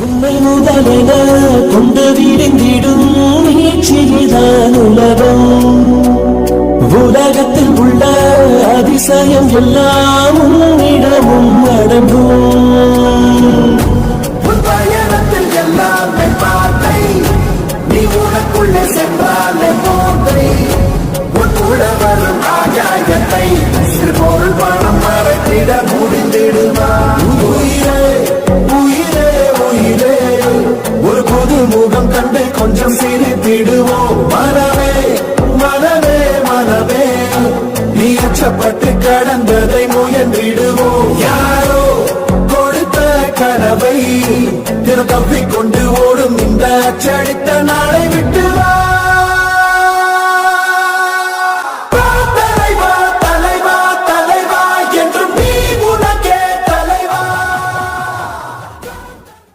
உண்மை முதலென கொண்டு விரிந்திடும் நீட்சிதான் உலகம். உலகத்தில் உள்ள அதிசயம் எல்லாம் உன்னிடமும் அடங்கும். பயணத்தில் எல்லாமே பார்த்தை, நீ உனக்குள்ளே சென்றாலே போதை. உன்னுட வரும் ஆகாயத்தை சிறுபொருள் பணம் மறைத்திட முடிந்திடுமா? உயிரே உயிரே உயிரே, ஒரு புது முகம் கண்டு கொஞ்சம் சிரித்திடுவோம். மனமே மனமே மனமே, நீ அச்சப்பட்டு கடந்ததை முயன்றிடுவோம். யாரோ கொடுத்த கனவை தினம் தப்பிக்கொண்டு ஓடும் இந்த அச்சடித்த நாளை விட்டு